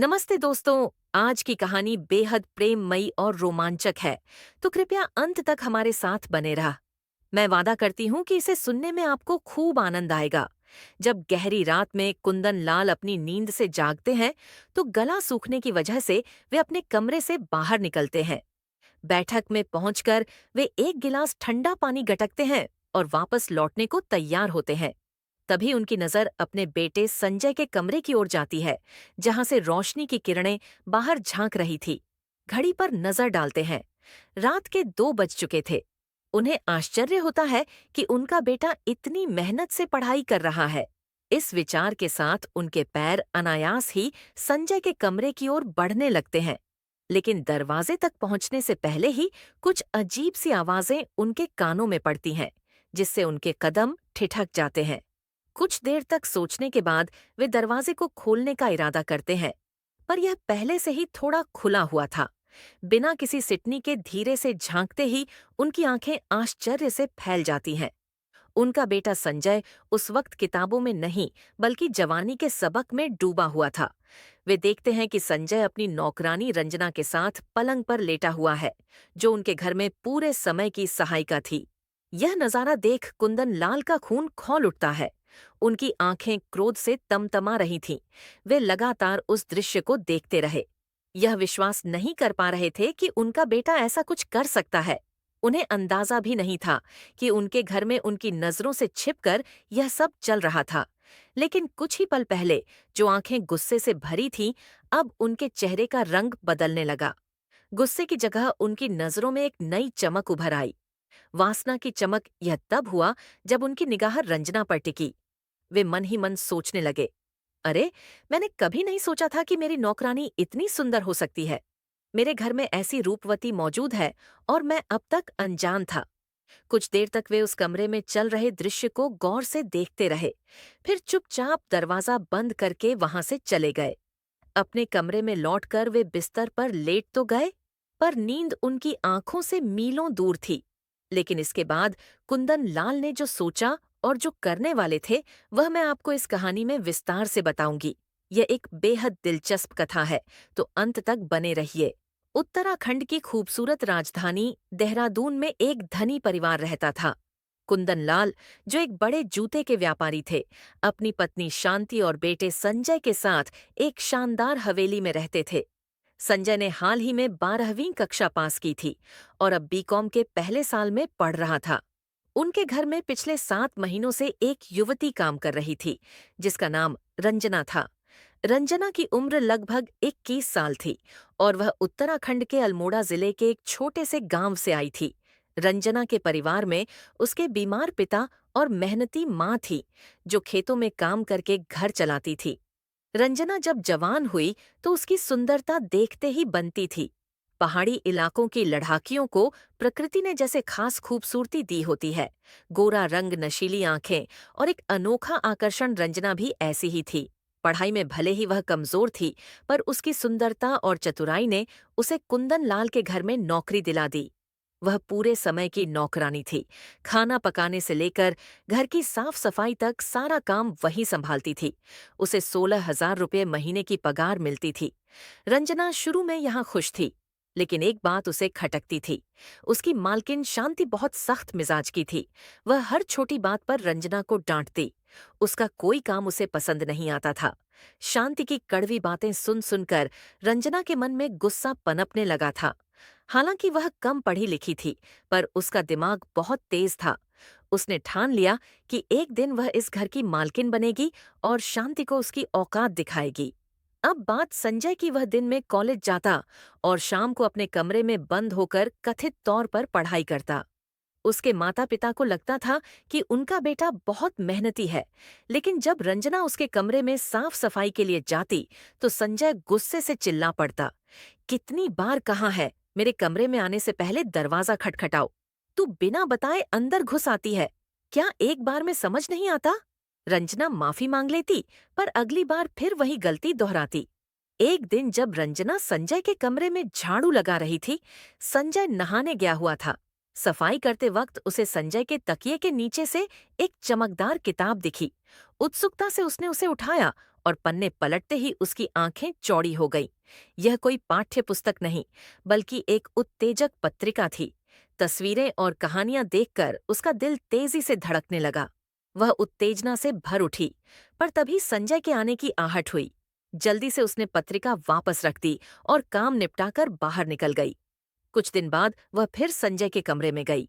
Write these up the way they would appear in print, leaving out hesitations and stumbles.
नमस्ते दोस्तों। आज की कहानी बेहद प्रेममयी और रोमांचक है, तो कृपया अंत तक हमारे साथ बने रहा। मैं वादा करती हूँ कि इसे सुनने में आपको खूब आनंद आएगा। जब गहरी रात में कुंदन लाल अपनी नींद से जागते हैं, तो गला सूखने की वजह से वे अपने कमरे से बाहर निकलते हैं। बैठक में पहुंचकर वे एक गिलास ठंडा पानी गटकते हैं और वापस लौटने को तैयार होते हैं। तभी उनकी नजर अपने बेटे संजय के कमरे की ओर जाती है, जहां से रोशनी की किरणें बाहर झांक रही थी। घड़ी पर नजर डालते हैं। रात के 2 बज चुके थे। उन्हें आश्चर्य होता है कि उनका बेटा इतनी मेहनत से पढ़ाई कर रहा है। इस विचार के साथ उनके पैर अनायास ही संजय के कमरे की ओर बढ़ने लगते हैं। लेकिन दरवाजे तक पहुंचने से पहले ही कुछ अजीब सी आवाजें उनके कानों में पड़ती हैं, जिससे उनके कदम ठिठक जाते हैं। कुछ देर तक सोचने के बाद वे दरवाजे को खोलने का इरादा करते हैं, पर यह पहले से ही थोड़ा खुला हुआ था। बिना किसी सिटनी के धीरे से झांकते ही उनकी आंखें आश्चर्य से फैल जाती हैं। उनका बेटा संजय उस वक्त किताबों में नहीं, बल्कि जवानी के सबक में डूबा हुआ था। वे देखते हैं कि संजय अपनी नौकरानी रंजना के साथ पलंग पर लेटा हुआ है, जो उनके घर में पूरे समय की सहायिका थी। यह नजारा देख कुंदन लाल का खून खौल उठता है। उनकी आंखें क्रोध से तमतमा रही थीं। वे लगातार उस दृश्य को देखते रहे। यह विश्वास नहीं कर पा रहे थे कि उनका बेटा ऐसा कुछ कर सकता है। उन्हें अंदाजा भी नहीं था कि उनके घर में उनकी नजरों से छिपकर यह सब चल रहा था। लेकिन कुछ ही पल पहले जो आंखें गुस्से से भरी थीं, अब उनके चेहरे का रंग बदलने लगा। गुस्से की जगह उनकी नजरों में एक नई चमक उभर आई। वासना की चमक यह तब हुआ जब उनकी निगाह रंजना पर टिकी। वे मन ही मन सोचने लगे, अरे, मैंने कभी नहीं सोचा था कि मेरी नौकरानी इतनी सुंदर हो सकती है। मेरे घर में ऐसी रूपवती मौजूद है और मैं अब तक अनजान था। कुछ देर तक वे उस कमरे में चल रहे दृश्य को गौर से देखते रहे, फिर चुपचाप दरवाजा बंद करके वहां से चले गए। अपने कमरे में लौटकर वे बिस्तर पर लेट तो गए, पर नींद उनकी आंखों से मीलों दूर थी। लेकिन इसके बाद कुंदन लाल ने जो सोचा और जो करने वाले थे, वह मैं आपको इस कहानी में विस्तार से बताऊंगी। यह एक बेहद दिलचस्प कथा है, तो अंत तक बने रहिए। उत्तराखंड की खूबसूरत राजधानी देहरादून में एक धनी परिवार रहता था। कुंदन लाल, जो एक बड़े जूते के व्यापारी थे, अपनी पत्नी शांति और बेटे संजय के साथ एक शानदार हवेली में रहते थे। संजय ने हाल ही में 12वीं कक्षा पास की थी और अब बीकॉम के पहले साल में पढ़ रहा था। उनके घर में पिछले 7 महीनों से एक युवती काम कर रही थी, जिसका नाम रंजना था। रंजना की उम्र लगभग 21 साल थी और वह उत्तराखंड के अल्मोड़ा जिले के एक छोटे से गांव से आई थी। रंजना के परिवार में उसके बीमार पिता और मेहनती माँ थी, जो खेतों में काम करके घर चलाती थी। रंजना जब जवान हुई तो उसकी सुंदरता देखते ही बनती थी। पहाड़ी इलाकों की लड़ाकियों को प्रकृति ने जैसे खास खूबसूरती दी होती है। गोरा रंग, नशीली आंखें और एक अनोखा आकर्षण रंजना भी ऐसी ही थी। पढ़ाई में भले ही वह कमजोर थी, पर उसकी सुंदरता और चतुराई ने उसे कुंदन लाल के घर में नौकरी दिला दी। वह पूरे समय की नौकरानी थी। खाना पकाने से लेकर घर की साफ सफाई तक सारा काम वही संभालती थी। उसे 16,000 रुपये महीने की पगार मिलती थी। रंजना शुरू में यहाँ खुश थी, लेकिन एक बात उसे खटकती थी। उसकी मालकिन शांति बहुत सख्त मिजाज की थी। वह हर छोटी बात पर रंजना को डांटती। उसका कोई काम उसे पसंद नहीं आता था। शांति की कड़वी बातें सुन सुनकर रंजना के मन में गुस्सा पनपने लगा था। हालांकि वह कम पढ़ी लिखी थी, पर उसका दिमाग बहुत तेज था। उसने ठान लिया कि एक दिन वह इस घर की मालकिन बनेगी और शांति को उसकी औकात दिखाएगी। अब बात संजय की। वह दिन में कॉलेज जाता और शाम को अपने कमरे में बंद होकर कथित तौर पर पढ़ाई करता। उसके माता पिता को लगता था कि उनका बेटा बहुत मेहनती है, लेकिन जब रंजना उसके कमरे में साफ सफाई के लिए जाती, तो संजय गुस्से से चिल्ला पड़ता, कितनी बार कहा है, मेरे कमरे में आने से पहले दरवाजा खटखटाओ। तू बिना बताए अंदर घुस आती है। क्या एक बार में समझ नहीं आता? रंजना माफी मांग लेती, पर अगली बार फिर वही गलती दोहराती। एक दिन जब रंजना संजय के कमरे में झाड़ू लगा रही थी, संजय नहाने गया हुआ था। सफाई करते वक्त उसे संजय के तकिए के नीचे से एक चमकदार किताब दिखी। उत्सुकता से उसने उसे उठाया और पन्ने पलटते ही उसकी आंखें चौड़ी हो गईं। यह कोई पाठ्य पुस्तक नहीं, बल्कि एक उत्तेजक पत्रिका थी। तस्वीरें और कहानियां देखकर उसका दिल तेजी से धड़कने लगा। वह उत्तेजना से भर उठी, पर तभी संजय के आने की आहट हुई। जल्दी से उसने पत्रिका वापस रख दी और काम निपटाकर बाहर निकल गई। कुछ दिन बाद वह फिर संजय के कमरे में गई।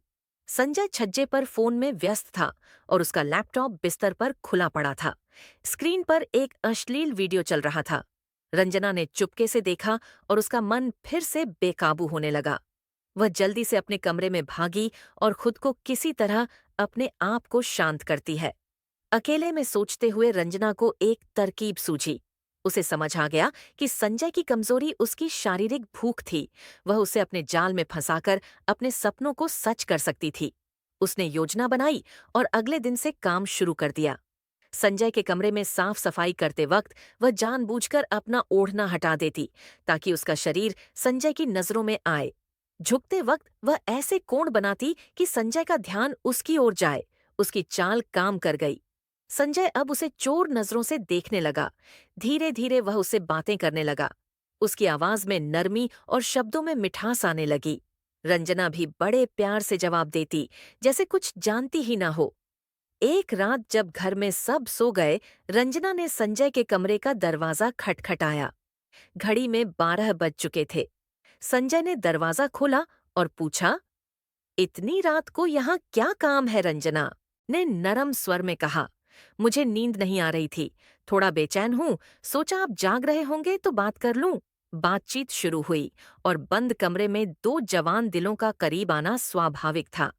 संजय छज्जे पर फोन में व्यस्त था और उसका लैपटॉप बिस्तर पर खुला पड़ा था। स्क्रीन पर एक अश्लील वीडियो चल रहा था। रंजना ने चुपके से देखा और उसका मन फिर से बेकाबू होने लगा। वह जल्दी से अपने कमरे में भागी और खुद को किसी तरह अपने आप को शांत करती है। अकेले में सोचते हुए रंजना को एक तरकीब सूझी। उसे समझ आ गया कि संजय की कमजोरी उसकी शारीरिक भूख थी। वह उसे अपने जाल में फंसाकर अपने सपनों को सच कर सकती थी। उसने योजना बनाई और अगले दिन से काम शुरू कर दिया। संजय के कमरे में साफ सफाई करते वक्त वह जानबूझकर अपना ओढ़ना हटा देती, ताकि उसका शरीर संजय की नजरों में आए। झुकते वक्त वह ऐसे कोण बनाती कि संजय का ध्यान उसकी ओर जाए। उसकी चाल काम कर गई। संजय अब उसे चोर नजरों से देखने लगा। धीरे धीरे वह उससे बातें करने लगा। उसकी आवाज में नरमी और शब्दों में मिठास आने लगी। रंजना भी बड़े प्यार से जवाब देती, जैसे कुछ जानती ही ना हो। एक रात जब घर में सब सो गए, रंजना ने संजय के कमरे का दरवाजा खटखटाया। घड़ी में 12 बज चुके थे। संजय ने दरवाजा खोला और पूछा, इतनी रात को यहाँ क्या काम है? रंजना ने नरम स्वर में कहा। मुझे नींद नहीं आ रही थी, थोड़ा बेचैन हूँ, सोचा आप जाग रहे होंगे तो बात कर लूं। बातचीत शुरू हुई और बंद कमरे में दो जवान दिलों का करीब आना स्वाभाविक था।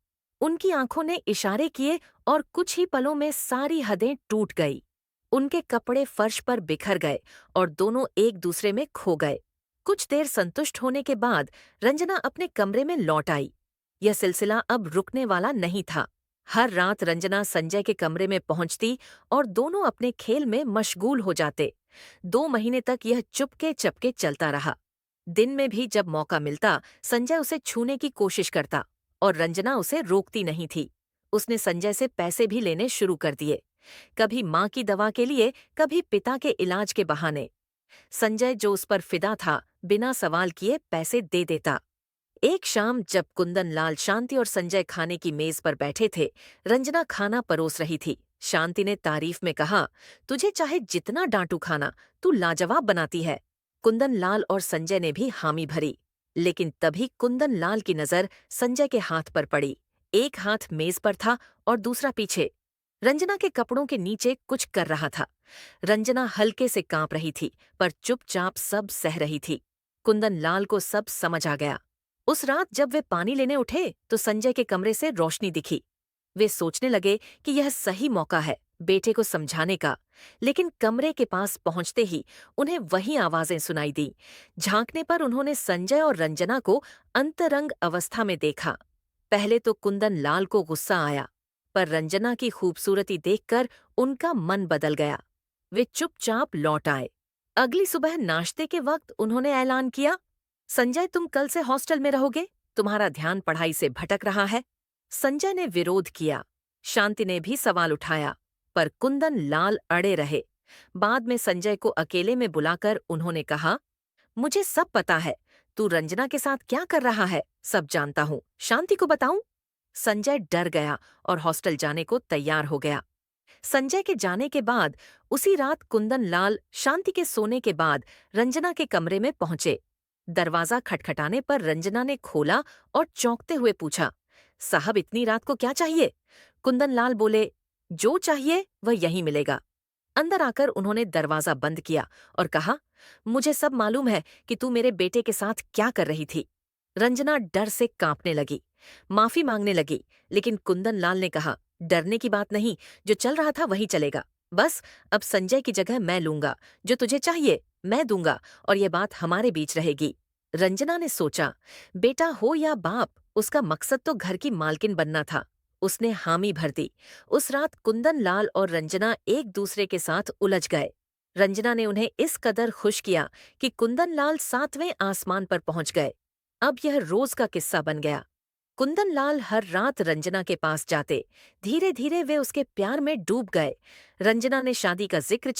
उनकी आंखों ने इशारे किए और कुछ ही पलों में सारी हदें टूट गई। उनके कपड़े फर्श पर बिखर गए और दोनों एक दूसरे में खो गए। कुछ देर संतुष्ट होने के बाद रंजना अपने कमरे में लौट आई। यह सिलसिला अब रुकने वाला नहीं था। हर रात रंजना संजय के कमरे में पहुंचती और दोनों अपने खेल में मशगूल हो जाते। 2 महीने तक यह चुपके चपके चलता रहा। दिन में भी जब मौका मिलता, संजय उसे छूने की कोशिश करता और रंजना उसे रोकती नहीं थी। उसने संजय से पैसे भी लेने शुरू कर दिए, कभी माँ की दवा के लिए, कभी पिता के इलाज के बहाने। संजय, जो उस पर फिदा था, बिना सवाल किए पैसे दे देता। एक शाम जब कुंदन लाल, शांति और संजय खाने की मेज पर बैठे थे, रंजना खाना परोस रही थी। शांति ने तारीफ में कहा, तुझे चाहे जितना डांटू खाना, तू लाजवाब बनाती है। कुंदन लाल और संजय ने भी हामी भरी। लेकिन तभी कुंदन लाल की नजर संजय के हाथ पर पड़ी। एक हाथ मेज पर था और दूसरा पीछे। रंजना के कपड़ों के नीचे कुछ कर रहा था। रंजना हल्के से कांप रही थी, पर चुपचाप सब सह रही थी। कुंदन लाल को सब समझ आ गया। उस रात जब वे पानी लेने उठे तो संजय के कमरे से रोशनी दिखी। वे सोचने लगे कि यह सही मौका है बेटे को समझाने का, लेकिन कमरे के पास पहुंचते ही उन्हें वही आवाजें सुनाई दी। झांकने पर उन्होंने संजय और रंजना को अंतरंग अवस्था में देखा। पहले तो कुंदन लाल को गुस्सा आया, पर रंजना की खूबसूरती देखकर उनका मन बदल गया। वे चुपचाप लौट आए। अगली सुबह नाश्ते के वक्त उन्होंने ऐलान किया, संजय, तुम कल से हॉस्टल में रहोगे, तुम्हारा ध्यान पढ़ाई से भटक रहा है। संजय ने विरोध किया। शांति ने भी सवाल उठाया, पर कुंदन लाल अड़े रहे। बाद में संजय को अकेले में बुलाकर उन्होंने कहा, मुझे सब पता है, तू रंजना के साथ क्या कर रहा है, सब जानता हूँ। शांति को बताऊं? संजय डर गया और हॉस्टल जाने को तैयार हो गया। संजय के जाने के बाद उसी रात कुंदन लाल शांति के सोने के बाद रंजना के कमरे में पहुंचे। दरवाजा खटखटाने पर रंजना ने खोला और चौंकते हुए पूछा, साहब, इतनी रात को क्या चाहिए? कुंदन लाल बोले, जो चाहिए वह यहीं मिलेगा। अंदर आकर उन्होंने दरवाजा बंद किया और कहा, मुझे सब मालूम है कि तू मेरे बेटे के साथ क्या कर रही थी। रंजना डर से कांपने लगी, माफी मांगने लगी, लेकिन कुंदन लाल ने कहा, डरने की बात नहीं, जो चल रहा था वही चलेगा। बस अब संजय की जगह मैं लूंगा, जो तुझे चाहिए मैं दूंगा, और ये बात हमारे बीच रहेगी। रंजना ने सोचा, बेटा हो या बाप, उसका मकसद तो घर की मालकिन बनना था। उसने हामी भर दी। उस रात कुंदन लाल और रंजना एक दूसरे के साथ उलझ गए। रंजना ने उन्हें इस कदर खुश किया कि कुंदन लाल 7वें आसमान पर पहुंच गए। अब यह रोज का किस्सा बन गया। कुंदन लाल हर रात रंजना के पास जाते। धीरे धीरे वे उसके प्यार में डूब गए। रंजना ने शादी का जिक्र